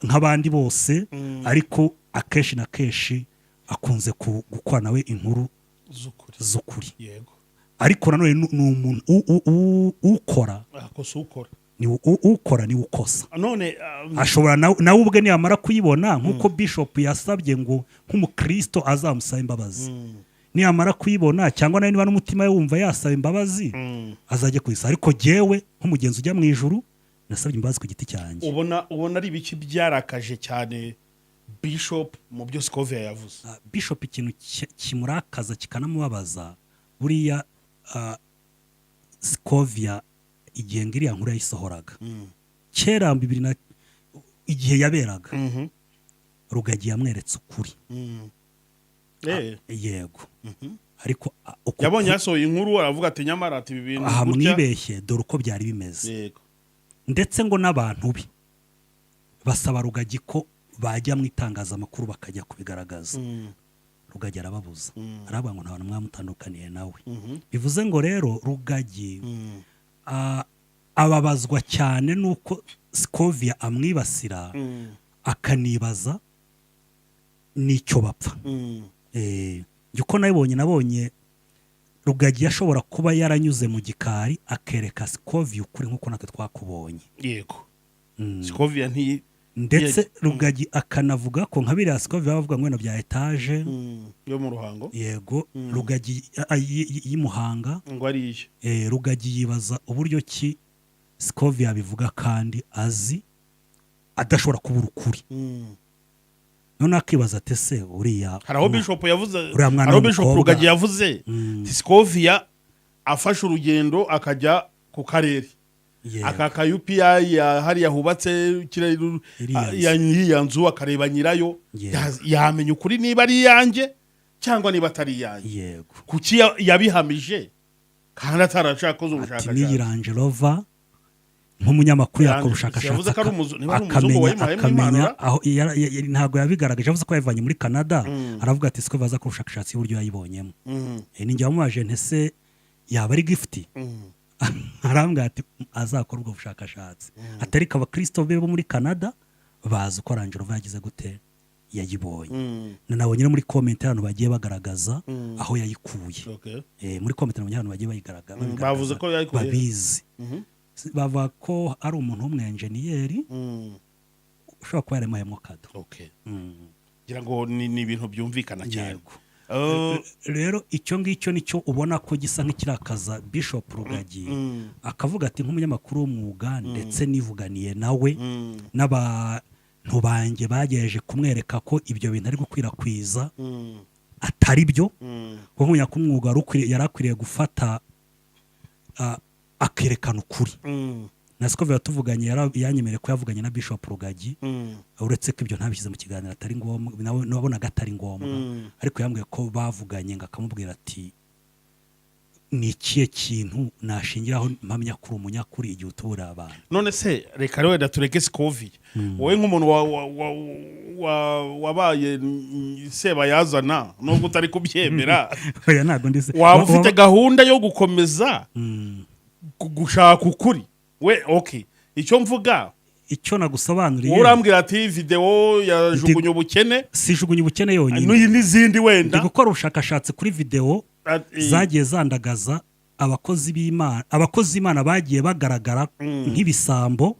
nk'abandi bose, ariko akenshi na kenshi akunze gukora nawe inkuru z'ukuri. Ariko nanone ni umuntu ukora niwe ukosa. None ashobora nawe ubwe niyamara kuyibona, nk'uko Bishop yasabye ngo nk'umukristo azamusaba imbabazi, niyamara kuyibona, cyangwa nawe niba n'umutima we wumva yasaba imbabazi, azajye kuyisa. Ariko jewe nk'umugenzi ujya mu ijuru nasabye imbabazi ku giti cyanjye. ubona ari biki byarakaje cyane Bishop mu byo Scovia yavuze? Bishop ikintu kimurakaza kikanamubabaza, buriya Scovia igihe ngiriya nkuru yayisohoraga kera igihe yaberaga, Rugagi yamweretse ukuri. Yego. Ariko yabonye yasohoye inkuru aravuga ati nyamara ati ibi bintu aha mwibeshye, dore uko byari bimeze. Yego. Ndetse ngo n'abantu be basaba Rugagi ko bajya mu itangazamakuru bakajya kubigaragaza. Rugagi arababuza, aravuga ngo nta bantu mwamutandukaniye nawe. Bivuze ngo rero Rugagi ababazwa cyane nuko Scovia amwibasira, akanibaza n'icyo bapfa. Uko nabonye Rugagi yashobora kuba yaranyuze mu gikari akereka Scovia ukuri, nk'uko natwe twakubonye. Yego. Scovia ndetse Rugagi akanavuga ko nka biriya Scovia bavuga ngo bya etaje yo mu Ruhango. Yego. Rugagi y'Imuhanga ngo ari Rugagi yibaza uburyo ki Scovia bivuga kandi azi adashobora kubura ukuri. None akibaza ati se uriya haraho Bishop yavuze, haraho Bishop Rugagi yavuze Scovia afashe urugendo akajya ku karere, akaka UPI hariya hubatse ya nzu, akareba nyirayo, yamenya ukuri niba ari yanjye cyangwa niba atari yanjye. Yego. Kuki yabihamije kandi atarashaka ubushakashatsi? Ati Range Rover nk'umunyamakuru yakora ubushakashatsi akamenya aho ntabwo yabigaragaje. Yavuze ko yavanye muri Canada, aravuga ati Scovia aza ku bushakashatsi y'uburyo yayibonyemo. Ninjye wamubaje ntese yaba ari gift, arambwira ati azakora ubwo bushakashatsi atari ko abakristo be bo muri Canada bazi uko Range Rover yagize gute yayibonye nabonye muri comment y'abantu bagiye bagaragaza aho yayikuye muri comment nabonye abantu bagiye bayigaragaza bavuze ko yayikuye babizi bava ko ari umuntu w'umwenjeniyeri ushobora kuba yaremuyemo kado ngira ngo ni ibintu byumvikana cyane rero icyo ngicyo nicyo ubona ko gisa nk'ikirakaza Bishop Rugagi akavuga ati nk'umunyamakuru w'umwuga ndetse nivuganiye nawe n'abantu banjye bagejeje kumwereka ko ibyo bintu ari gukwirakwiza atari byo kuko nk'umunyamakuru w'umwuga yari akwiriye gufata akerekana ukuri nasiko biba tuvuganye yanyemereye ko yavuganye na Bishop Rugagi uretse ko ibyo ntabishyize mu kiganiro atari ngombwa nabonaga atari ngombwa ariko yambwiye ko bavuganye ngo akamubwira ati ni ikihe kintu nashingiraho mpamya kuri umunyakuri igihe utubura abantu none se reka rero tureke Scoville wowe nk'umuntu wabaye sebayazana nubwo utari kubyemera waba ufite gahunda yo gukomeza gushaka ukuri we icyo mvuga icyo nagusobanuriye urambwira ati video yajugunye ubukene sijugunye ubukene yonyine n'izindi wenda ndi gukora ubushakashatsi kuri video zagiye zandagaza abakozi b'Imana bagiye bagaragara nk'ibisambo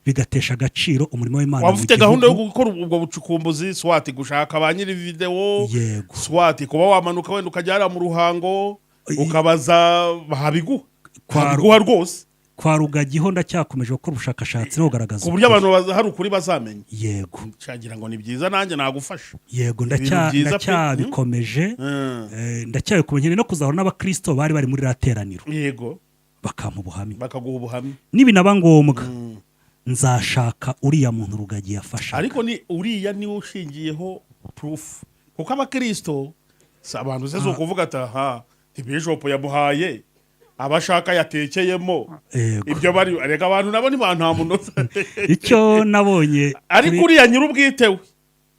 bigatesha agaciro umurimo w'Imana waba ufite gahunda yo gukora ubwo bucukumbuzi swati gushaka ba nyiri video swati kuba wamanuka wenda ukajyara mu ruhango ukabaza babiguha rwose kwa Rugagi ho ndacyakomeje gukora ubushakashatsi no kugaragaza ku buryo abantu hari ukuri bazamenya yego cyagira ngo ni byiza nanjye nagufasha yego ndacyabikomeje ndacyabikomeje no kuzahora n'abakristo bari muri rateraniro yego bakaguha ubuhamya nibinaba ngombwa nzashaka uriya muntu Rugagi yafasha ariko ni uriya niwe ushingiyeho proof kuko abakristo abantu se zo kuvuga ata Bishop yamuhaye abashaka yatekeyemo ibyo bari areka abantu nabo ni nta munota icyo nabonye ariko uriya nyir'ubwite we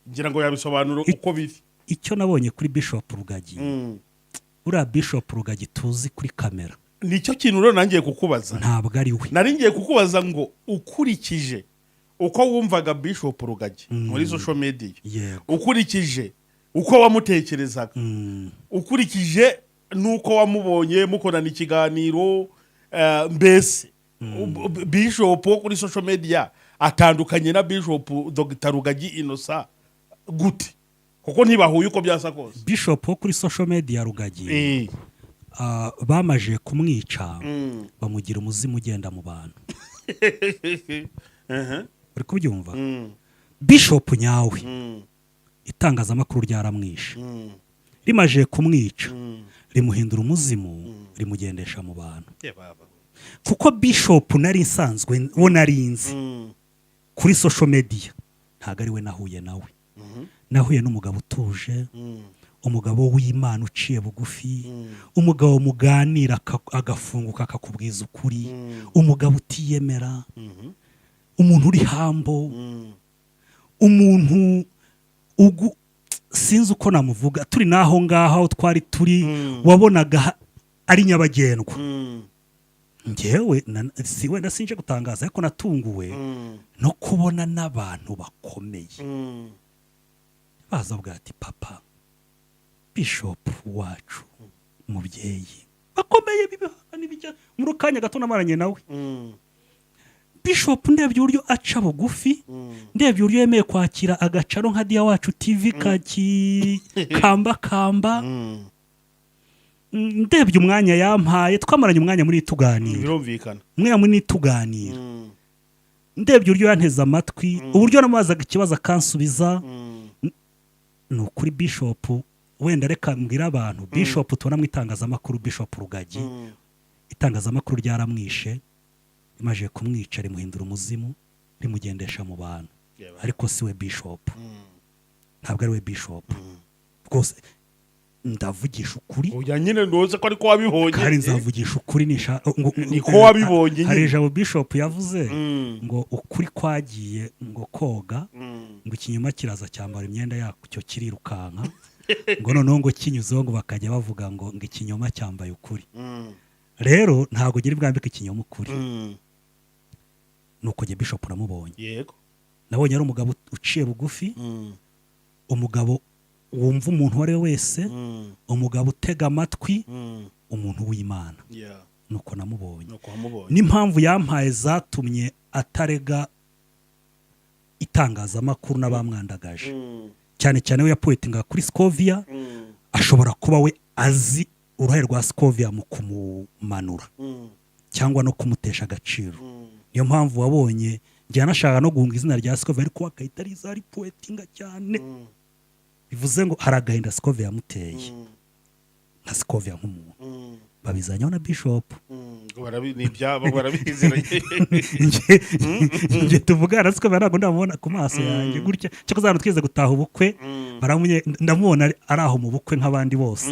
ngira ngo yabisobanura uko biri icyo nabonye kuri Bishop Rugagi uriya Bishop Rugagi tuzi kuri kamera nicyo kintu rero nangiye kukubaza ntabwo ari we nari ngiye kukubaza ngo ukurikije uko wumvaga Bishop Rugagi muri social media ukurikije uko wamutekerezaga ukurikije nuko wamubonye mukorana ikiganiro mbese Bishop wo kuri social media atandukanye na Bishop Dr Rugagi Innocent gute kuko ntibahuye uko byasa kose Bishop wo kuri social media Rugagi bamaje kumwica bamugira umuzimu ugenda mu bantu uri kubyumva Bishop nyawe itangazamakuru ryaramwishe rimaje kumwica rimuhindura umuzimu rimugendesha mu bantu kuko Bishop nari nsanzwe wo narinzi kuri social media ntago ari we nahuye nawe nahuye n'umugabo utuje umugabo w'Imana uciye bugufi umugabo muganira agafunguka akakubwiza ukuri umugabo utiyemera umuntu uri hambo umuntu sinzi uko namuvuga turi naho ngaho twari turi wabonaga ari nyabagendwa ngewe si wenda sinje gutangaza ariko natunguwe no kubona n'abantu bakomeye baza bwa ati papa Bishop wacu mubyeyi bakomeye bijya mu rukanya gato namaranye nawe Bishop ndebye uburyo aca bugufi ndebye uburyo yemeye kwakira agacaro nka Dia Wacu TV kamba ndebye umwanya yampaye twamaranye umwanya muri tuganira birumvikana umwanya muri tuganira ndebye uburyo yanteze amatwi uburyo namazaga ikibazo akansubiza no kuri Bishop wenda reka mbwira abantu Bishop tubona mu itangazamakuru Bishop Rugagi itangazamakuru ryaramwishe imaje kumwica rimuhindura umuzimu rimugendesha mu bantu ariko siwe Bishop ntabwo ari we Bishop rwose ndavugisha ukuri oya nyine ndoze ko ariko wabibonye kandi nzavugisha ukuri niko wabibonye hari ijambo Bishop yavuze ngo ukuri kwagiye ngo koga ngo ikinyoma kiraza cyambara imyenda yacyo kirirukanka ngo noneho ngo kinyuzeho ngo bakajya bavuga ngo ikinyoma cyambaye ukuri rero ntabwo gira bwambike ikinyoma ukuri Mm. nuko jye Bishop namubonye Yego. nabonye ari umugabo uciye bugufi Mm. umugabo wumva umuntu uwo ari we wese Mm. umugabo utega amatwi Mm. umuntu w'Imana Yeah. nuko namubonye Nuko wamubonye. n'impamvu yampaye zatumye atarega itangazamakuru n'abamwandagaje Mm. cyane cyane we yapoetinga kuri Scovia Mm. ashobora kuba we azi uruhare rwa Scovia mu kumumanura Mm. cyangwa no kumutesha agaciro Mm. niyo mpamvu wabonye njye anashaka no guhunga izina rya Scovia ariko akahita ariza ari poetinga cyane Mm. bivuze ngo hari agahinda Scovia yamuteye Mm. nka Scovia nk'umuntu Mm. babizanyeho na Bishop ni ibyabo barabiziranye. njye tuvugana Scovia ntabwo ndamubona ku maso yanjye gutya cyakoze hano twize gutaha ubukwe ndamubona ari aho mu bukwe nk'abandi bose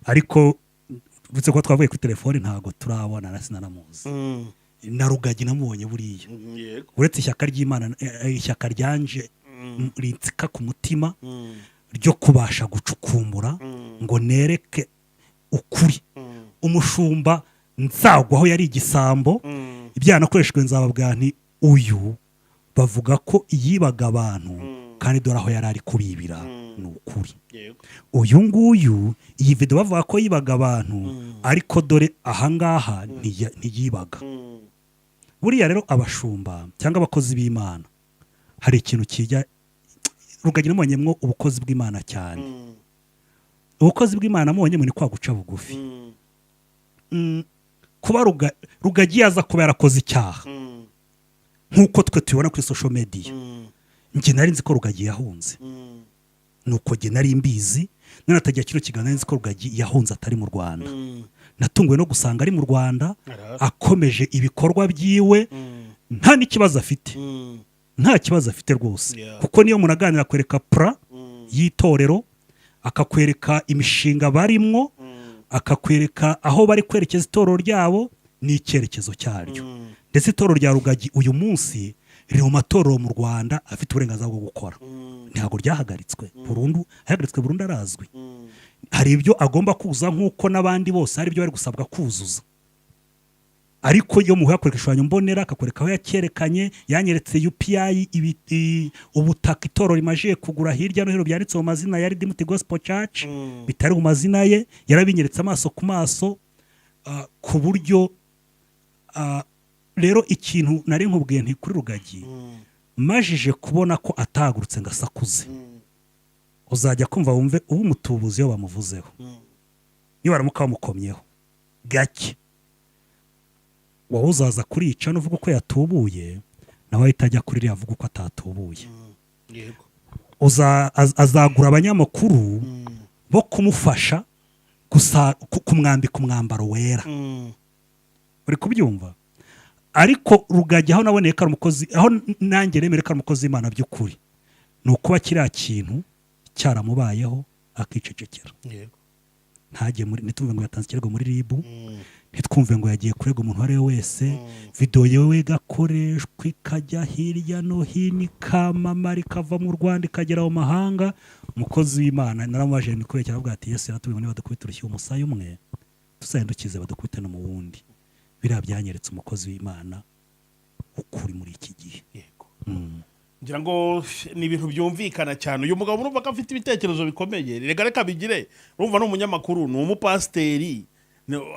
ariko uretse ko twavuye kuri telefone ntabwo turabona na sinanamuzi na Rugagi namubonye buriya uretse ishyaka ry'Imana ishyaka ryanje ritsika ku mutima ryo kubasha gucukumbura ngo nereke ukuri umushumba nzagwaho yari igisambo ibyanakoreshejwe nzababwira nti uyu bavuga ko yibaga abantu kandi dore aho yari ari kubibira ni ukuri uyu nguyu iyi video bavuga ko yibaga abantu ariko dore ahangaha ntiyibaga buriya rero abashumba cyangwa abakozi b'Imana hari ikintu kijya Rugagi namonyemwo ubukozi bw'Imana cyane ubukozi bw'Imana mubonye ni kwa guca bugufi kuba Rugagi yaza kuba yarakoze icyaha nk'uko twe tubibona kuri social media njye nari nzi ko Rugagi yahunze nuko njye nari mbizi none atajya kino kiganiro nzi ko Rugagi yahunze atari mu Rwanda natunguwe no gusanga ari mu Rwanda akomeje ibikorwa byiwe nta n'ikibazo afite nta kibazo afite rwose kuko niyo umuntu aganira akwereka pra y'itorero akakwereka imishinga barimwo akakwereka aho bari kwerekeza itorero ryabo n'icyerekezo cyaryo ndetse itorero rya Rugagi uyu munsi riri mu matorero mu Rwanda afite uburenganzira bwo gukora ntabwo ryahagaritswe burundu hahagaritswe burundu arazwi hari ibyo agomba kuza nk'uko n'abandi bose hari ibyo bari gusabwa kuzuza ariko iyo muhuye akwereka ishushanyo mbonera akakwereka aho yakerekanye yanyeretse UPI ubutaka itorero rimajiye kugura hirya no hino byanditse mu mazina ya Redeemed Gospel Church bitari mu mazina ye yarabinyeretse amaso ku maso ku buryo rero ikintu nari nkubwiye nti kuri Rugagi majije kubona ko atahagurutse ngo asakuze uzajya kumva wumve ubu umutubuzi iyo bamuvuzeho niba baramuka bamukomyeho gake wowe uzaza kurica n'uvuga uko yatubuye nawe ahita ajya kuri iriya avuga uko atatubuye azagura abanyamakuru bo kumufasha kumwambika umwambaro wera uri kubyumva ariko Rugagi aho naboneye ko ari umukozi aho nanjye remere ko ari umukozi w'Imana by'ukuri ni ukuba kiriya kintu cyaramubayeho akicecekera ntajye ntitwumve ngo yatanze ikirego muri RIB ntitwumve ngo yagiye kurega umuntu uwo ari we wese video yewe igakoreshwa ikajya hirya no hino ikamamara ikava mu Rwanda ikagera mu mahanga umukozi w'Imana naramubaje nikurekera avuga ati Yesu yaratubwiye niba badukubita urushyi umusaya umwe tuzahindukize badukubite no mu wundi biriya byanyeretse umukozi w'Imana ukuri muri iki gihe ngira ngo ni ibintu byumvikana cyane uyu mugabo urumva ko afite ibitekerezo bikomeye reka bigire urumva n'umunyamakuru ni umupasiteri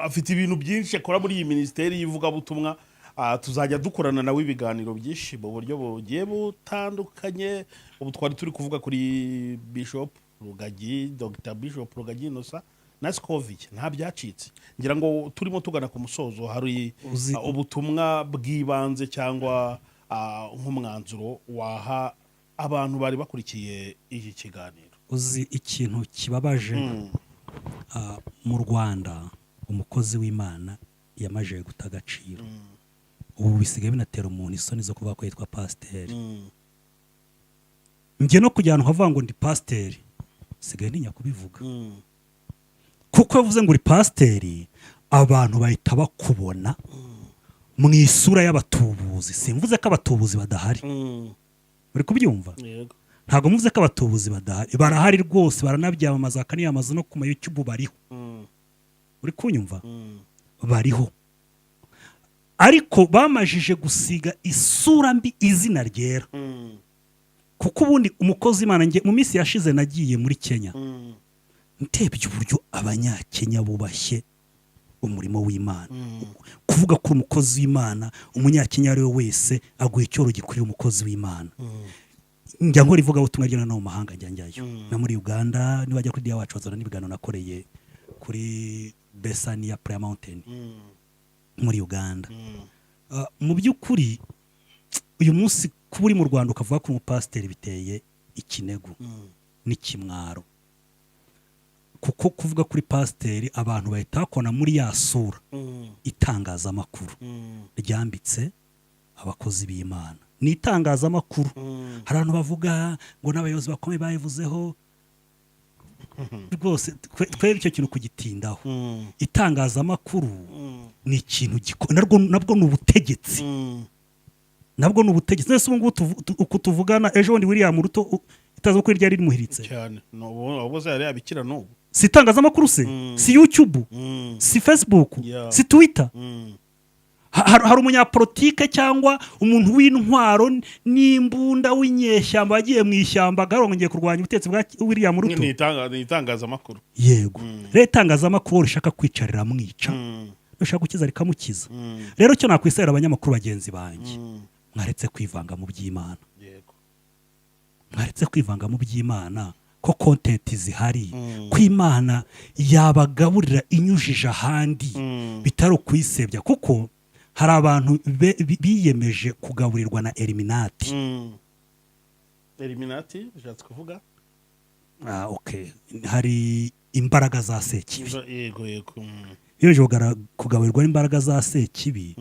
afite ibintu byinshi akora muri iyi minisiteri y'ivugabutumwa tuzajya dukorana nawe ibiganiro byinshi mu buryo bugiye butandukanye ubu twari turi kuvuga kuri Bishop Rugagi Dr Bishop Rugagi Innocent na Scovia nta byacitse ngira ngo turimo tugana ku musozo hari ubutumwa bw'ibanze cyangwa nk'umwanzuro waha abantu bari bakurikiye iki kiganiro uzi ikintu kibabaje mu Rwanda umukozi w'Imana yamaje guta agaciro ubu bisigaye binatera umuntu isoni zo kuvuga ko yitwa pasiteri njye no kujyana ukavuga ngo ndi pasiteri sigaye ntinya kubivuga kuko yavuze ngo uri pasiteri abantu bahita bakubona mu isura y'abatubuzi simvuze ko abatubuzi badahari uri kubyumva ntabwo muvuze ko abatubuzi badahari barahari rwose baranabyamamaza bakaniyamaza no ku ma YouTube bariho uri kunyumva bariho, ariko bamajije gusiga isura mbi izina ryera. Kuko ubundi umukozi w'Imana, mu minsi yashize nagiye muri Kenya, ntebye uburyo abanyakenya bubashye umurimo w'Imana. Kuvuga ko umukozi w'Imana, umunyakenya ari we wese aguye icyoro gikwiriye umukozi w'Imana. Njya nkora ivugabutumwa ry'ino no mu mahanga njyayo, na muri Uganda nibajya kuri Dia Wacu bazana n'ibiganiro nakoreye kuri Besania Prayer Mountain muri Uganda. Mu by'ukuri uyu munsi kuba uri mu Rwanda ukavuga ko umupasiteri biteye ikinego n'ikimwaro, kuko kuvuga kuri pasiteri abantu bahita bakona muri ya sura itangazamakuru ryambitse abakozi b'Imana. Ni itangazamakuru, hari abantu bavuga ngo n'abayobozi bakomeye bayivuzeho rwose, twebwe icyo kintu kugitindaho. Itangazamakuru ni ikintu nabwo ni ubutegetsi, nabwo ni ubutegetsi. Nese ubu ngubu uko tuvugana, ejo bundi William Ruto itazo ko ryari rimuhiritse cyane, ubu yari abikira n'ubu. Si itangazamakuru se, si YouTube, si Facebook, si Twitter. Hari umunyapolitike cyangwa umuntu w'intwaro n'imbunda w'inyeshyamba wagiye mu ishyamba garongeye kurwanya ubutetsi bwa William Ruto. Ni itangazamakuru. Yego, rero itangazamakuru rishaka kwicarira mwica, rishaka gukiza rikamukiza. Rero cyo nakwisera abanyamakuru bagenzi banjye, mwaretse kwivanga mu by'Imana. Yego, mwaretse kwivanga mu by'Imana, ko content zihari, ko Imana yabagaburira inyujije ahandi bitari ukuyisebya. Kuko hari abantu biyemeje kugaburirwa na Illuminati. Illuminati bishatse kuvuga? Okay. Hari imbaraga za Sekibi. Yego. Iyo kugaburirwa n'imbaraga za Sekibi,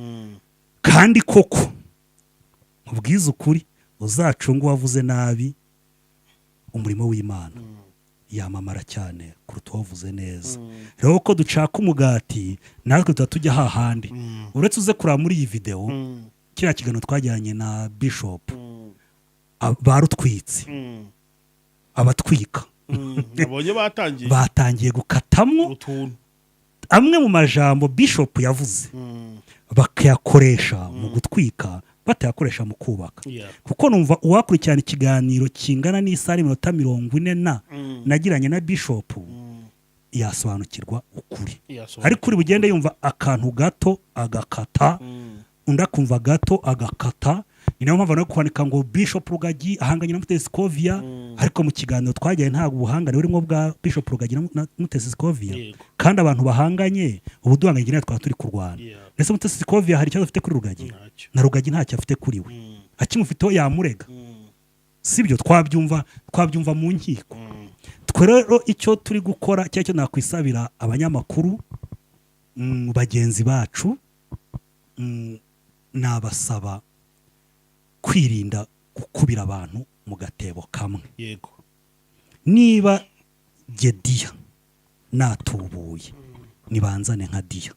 kandi koko ubwiza ukuri uzacunga wavuze nabi umurimo w'Imana yamamara cyane kuruta wavuze neza. Rero ko ducaka umugati natwe tutajya hahandi. Uretse uze kuraba muri iyi video kiriya kiganiro twajyanye na Bishop, barutwitse abatwika nabonye batangiye gukatamwo amwe mu majambo Bishop yavuze, bakayakoresha mu gutwika, batayakoresha mu kubaka. Kuko numva uwakurikirana ikiganiro kingana n'isaha 40 nagiranye na Bishop yasobanukirwa ukuri. Ariko uri bugende yumva akantu gato agakata, undi akumva gato agakata. Ni nayo mpamvu no kwandika ngo Bishop Rugagi ahanganye na Mutesi Scovia, ariko mu kiganiro twajyaye ntabwo ubuhangane burimo bwa Bishop Rugagi na Mutesi Scovia. Kandi abantu bahanganye ubuduhanganye nyine twaba turi kurwana. Ndetse Mutesi Scovia hari icyo afite kuri Rugagi, na Rugagi ntacyo afite kuri we, akimufiteho yamurega. Sibyo twabyumva mu nkiko. Twe rero icyo turi gukora cyacyo nakwisabira abanyamakuru bagenzi bacu, nabasaba kwirinda gukubira abantu mu gatebo kamwe. Yego, niba Dia natubuye nibanzane nka Dia,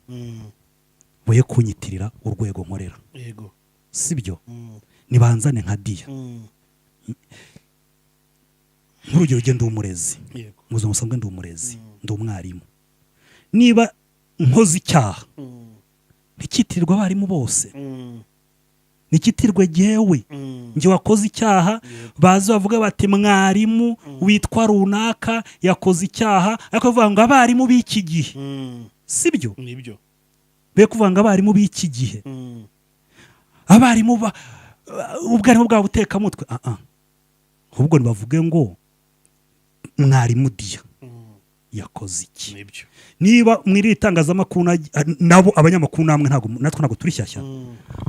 boye kunyitirira urwego nkorera. Yego, sibyo, nibanzane nka Dia. Nk'urugero ugenda umurezi, muzo musanzwe ndi umurezi, ndi umwarimu. Niba nkoze icyaha, ntikitirwa abarimu bose, nikitirwe jewe nje wakoze icyaha. Bazi bavuga bati mwarimu witwa runaka yakoze icyaha, ariko bavuga ngo abarimu b'iki gihe. Sibyo, nibyo be kuvuga ngo abarimu b'iki gihe, abarimu ubwarimu bwa buteka mutwe. Ahubwo nibavuge ngo mwarimu Dia yakoze iki. Nibyo, niba mwiri itangazamakuru nabo abanyamakuru namwe natwe turi shyashya.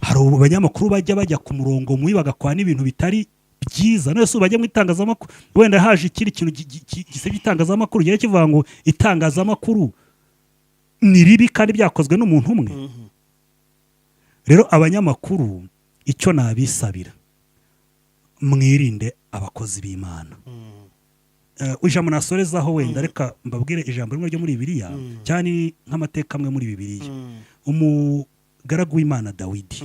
Hari abanyamakuru bajya ku murongo mubi bagakwana n'ibintu bitari byiza. Nese bajya mu itangazamakuru, wenda haje ikiri kintu gisebya itangazamakuru gihe kivuga ngo itangazamakuru ni ribi kandi byakozwe n'umuntu umwe. Rero abanyamakuru icyo nabisabira, mwirinde abakozi b'Imana. Ijambo nasorezaho wenda reka mbabwire ijambo rimwe ryo muri Bibiliya, cyane nk'amateka amwe muri Bibiliya. Umugaragu w'Imana Dawidi,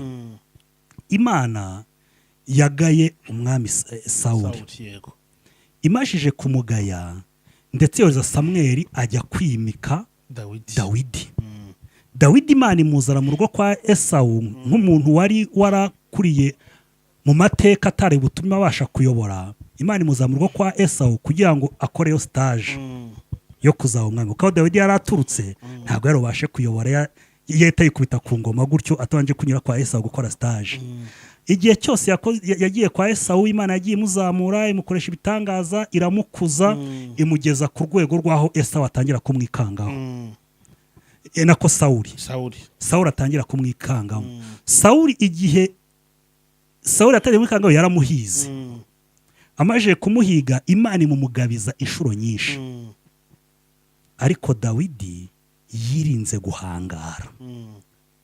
Imana yagaye umwami Sawuli, imajije kumugaya ndetse yoza Samweli ajya kwimika Dawidi. Dawidi Imana imuzana mu rugo kwa Esawu nk'umuntu wari warakuriye mu mateka atari butumye abasha kuyobora. Imana imuzana mu rugo kwa Esawu kugira ngo akoreyo stage yo kuzaba umwami, kuko Dawidi yari aturutse ntabwo yari ubashe kuyobora, yahita yikubita ku ngoma gutyo atabanje kunyura kwa Esawu gukora stage. Igihe cyose yagiye kwa Esawu, Imana yagiye imuzamura, imukoresha ibitangaza, iramukuza, imugeza ku rwego rw'aho Esawu atangira kumwikangaho. Nako Sawuli atangira kumwikangaho. Igihe Sawuli atangira kumwikangaho yaramuhize. Amaje kumuhiga, Imana imumugabiza inshuro nyinshi. Ariko Dawidi yirinze guhangara.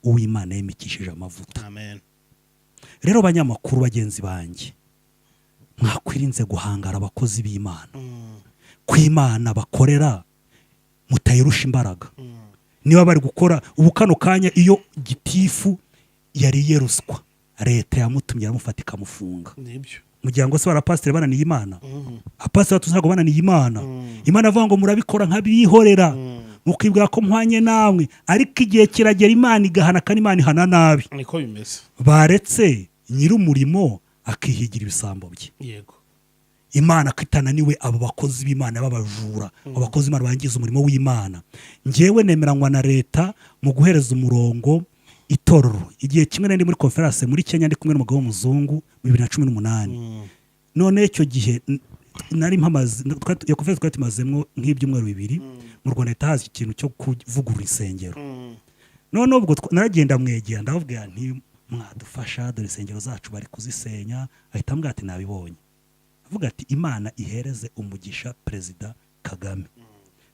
Uw'Imana yimikishije amavuta. Amen. Rero banyamakuru bagenzi banjye, mwakwirinze guhangara abakozi b'Imana. Kw'Imana bakorera mutayirusha imbaraga. Niba bari gukora ubu kano kanya, iyo gitifu yariye ruswa, leta yamutumye aramufata ikamufunga. Nibyo. Mujyango se barapasiteri bananiye Imana. Apasiteri tuzago bananiye Imana. Imana avuga ngo murabikora nk'abihorera. Mukibwira ko mpwanye namwe, ariko igihe kiragera Imana igahana, kandi Imana ihana nabi. Niko bimeze. Baretse nyir'umurimo akihigira ibisambo bye. Yego. Imana kwitananiwe abo bakozi b'Imana babajura, abakozi b'Imana bangiza umurimo w'Imana. Ngewe nemeranywa na leta mu guhereza umurongo itorero. Igihe kimwe nari muri conference muri Kenya ndi kumwe n'umugabo w'umuzungu 2018. None icyo gihe nari mpamaze ya conference twatimazemo nk'ibyumweru 2 mu Rwanda, itahazi ikintu cyo kuvugurura insengero. None ubwo naragenda mwegera ndavuga nti mwadufasha, dore insengero zacu bari kuzisenya. Ahita ambwira ati nabibonye. Avuga ati Imana ihereze umugisha Perezida Kagame,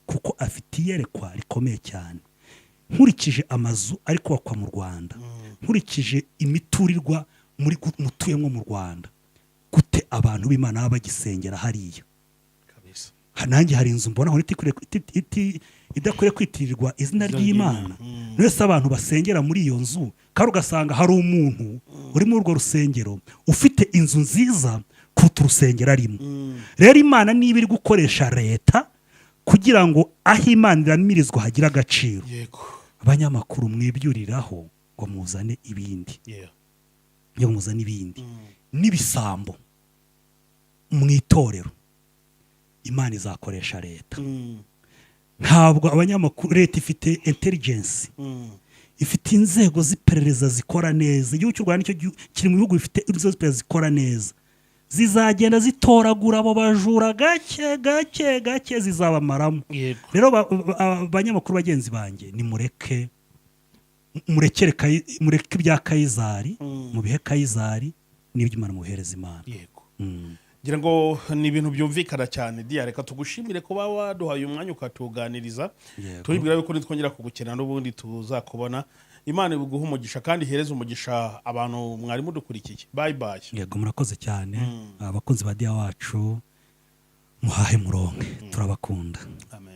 kuko afite iyerekwa rikomeye cyane. Nkurikije amazu ari kubakwa mu Rwanda, nkurikije imiturirwa muri mutuyemo mu Rwanda, gute abantu b'Imana baba bagisengera hariya kabisa. Nanjye hari inzu mbona aho idakwiye kwitirirwa izina ry'Imana. Nese abantu basengera muri iyo nzu, kandi ugasanga hari umuntu uri muri urwo rusengero ufite inzu nziza kuruta urusengero arimo. Rero Imana niba iri gukoresha leta kugira ngo aho Imana iramirizwa hagira agaciro, abanyamakuru mwibyuriraho ngo muzane ibindi. Yo muzane ibindi n'ibisambo mu itorero, Imana izakoresha leta. Ntabwo abanyamakuru, leta ifite intelligence, ifite inzego z'iperereza zikora neza. Igihugu cy'u Rwanda nicyo kiri mu bihugu bifite inzego z'iperereza zikora neza. Zizagenda zitoragura abo bajura gake zizabamaramo. Rero abanyamakuru bagenzi banjye, ni mureke ibya Kayizari mu bihe Kayizari, n'ibyo Imana muhereza Imana. Ngira ngo ni ibintu byumvikana cyane. Dia, reka tugushimire kuba waduhaye umwanya ukatuganiriza. Turibwira yuko nitwongera kugukena n'ubundi tuzakubona. Imana iguha umugisha kandi ihereze umugisha abantu mwari mudukurikiye. Bye bye. Yego, murakoze cyane. Abakunzi ba Dia wacu muhahe muronke, turabakunda. Amen.